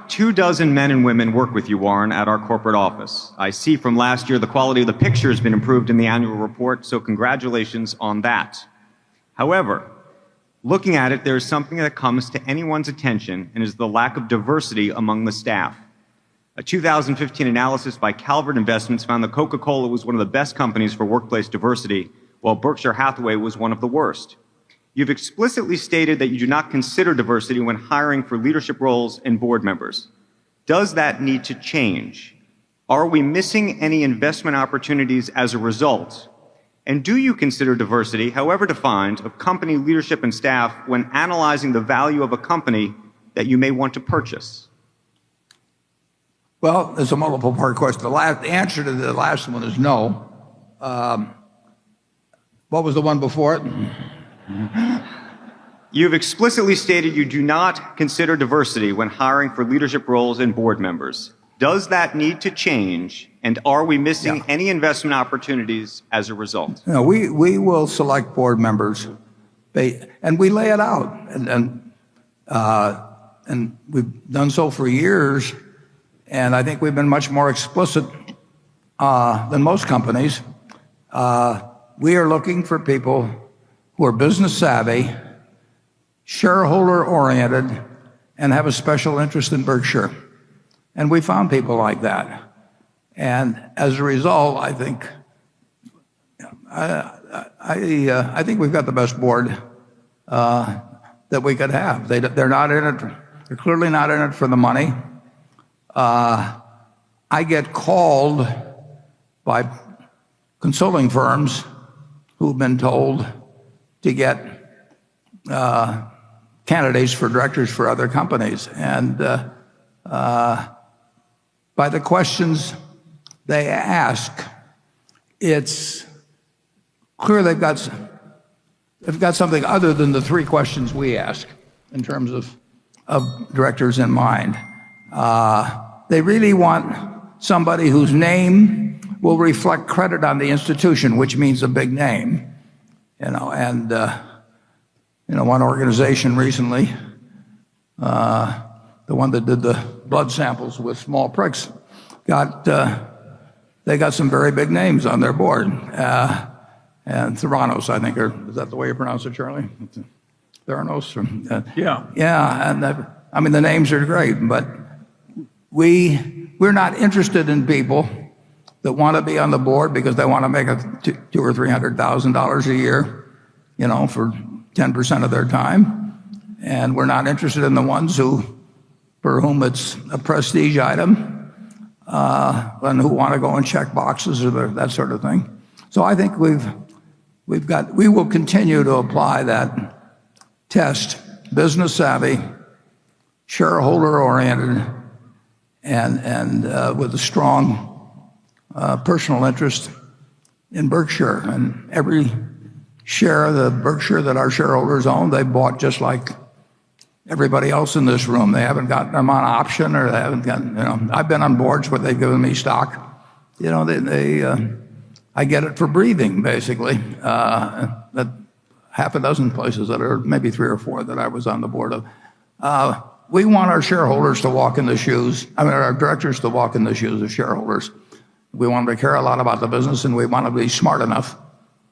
24 men and women work with you, Warren, at our corporate office. I see from last year the quality of the picture has been improved in the annual report, so congratulations on that. However, looking at it, there is something that comes to anyone's attention, and is the lack of diversity among the staff. A 2015 analysis by Calvert Investments found that Coca-Cola was one of the best companies for workplace diversity, while Berkshire Hathaway was one of the worst. You've explicitly stated that you do not consider diversity when hiring for leadership roles and board members. Does that need to change? Are we missing any investment opportunities as a result? And do you consider diversity, however defined, of company leadership and staff when analyzing the value of a company that you may want to purchase? Well, it's a multiple part question. The answer to the last one is no. What was the one before it? You've explicitly stated you do not consider diversity when hiring for leadership roles and board members. Does that need to change, and are we missing any investment opportunities as a result? No, we will select board members, and we lay it out, and we've done so for years, and I think we've been much more explicit than most companies. We are looking for people who are business savvy, shareholder oriented, and have a special interest in Berkshire. And we found people like that. And as a result, I think we've got the best board that we could have. They're not in it. They're clearly not in it for the money. I get called by consulting firms who've been told to get candidates for directors for other companies. And by the questions they ask, it's clear they've got something other than the three questions we ask in terms of directors in mind. They really want somebody whose name will reflect credit on the institution, which means a big name. And one organization recently, the one that did the blood samples with small pricks, they got some very big names on their board. And Theranos, I think, is that the way you pronounce it, Charlie? Theranos? Yeah. Yeah, and I mean, the names are great, but we're not interested in people that want to be on the board because they want to make $200,000 or $300,000 a year, for 10% of their time. And we're not interested in the ones for whom it's a prestige item, and who want to go and check boxes or that sort of thing. So I think we will continue to apply that test: business savvy, shareholder oriented, and with a strong personal interest in Berkshire. And every share of the Berkshire that our shareholders own, they bought just like everybody else in this room. They haven't gotten them on option, or they haven't gotten, I've been on boards where they've given me stock. I get it for breathing, basically. At half a dozen places that are maybe 3 or 4 that I was on the board of. We want our shareholders to walk in the shoes, our directors to walk in the shoes of shareholders. We want them to care a lot about the business, and we want to be smart enough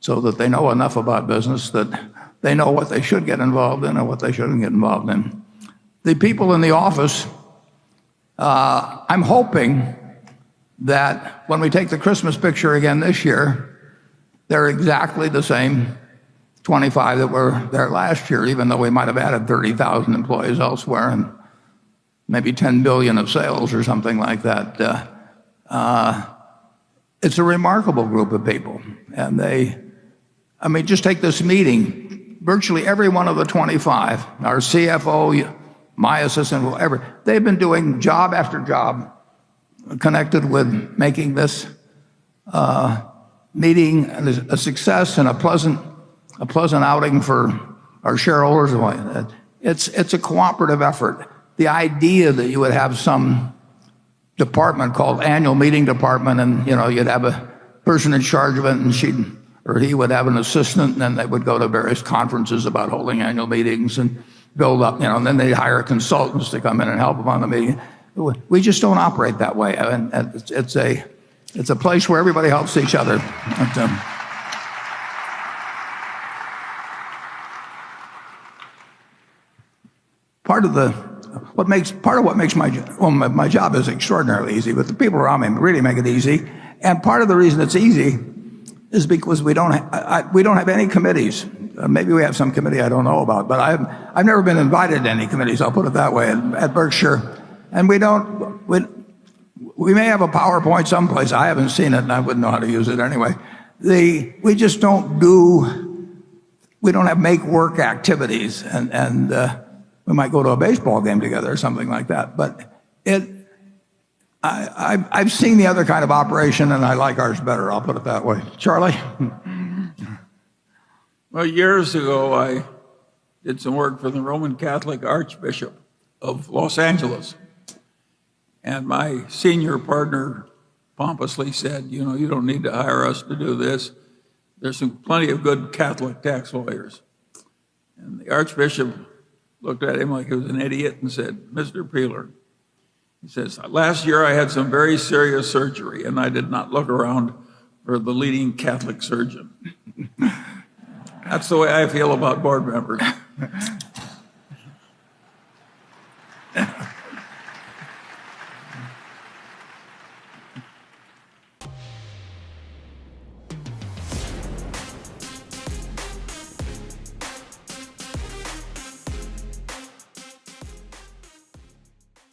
so that they know enough about business that they know what they should get involved in and what they shouldn't get involved in. The people in the office, I'm hoping that when we take the Christmas picture again this year, they're exactly the same 25 that were there last year, even though we might have added 30,000 employees elsewhere and maybe 10 billion of sales or something like that. It's a remarkable group of people. And just take this meeting. Virtually every one of the 25, our CFO, my assistant, whoever, they've been doing job after job connected with making this meeting a success and a pleasant outing for our shareholders. It's a cooperative effort. The idea that you would have some department called annual meeting department, and you'd have a person in charge of it, and he would have an assistant, and then they would go to various conferences about holding annual meetings and build up, and then they'd hire consultants to come in and help them on the meeting. We just don't operate that way. And it's a place where everybody helps each other. Part of what makes my job is extraordinarily easy, but the people around me really make it easy. And part of the reason it's easy is because we don't have any committees. Maybe we have some committee I don't know about, but I've never been invited to any committees. I'll put it that way at Berkshire. And we may have a PowerPoint someplace. I haven't seen it, and I wouldn't know how to use it anyway. We just don't have make work activities, and we might go to a baseball game together or something like that. But I've seen the other kind of operation, and I like ours better. I'll put it that way. Charlie? Well, years ago, I did some work for the Roman Catholic Archbishop of Los Angeles. And my senior partner pompously said, you don't need to hire us to do this. There's plenty of good Catholic tax lawyers. And the Archbishop looked at him like he was an idiot and said, Mr. Peeler, he says, last year I had some very serious surgery and I did not look around for the leading Catholic surgeon. That's the way I feel about board members.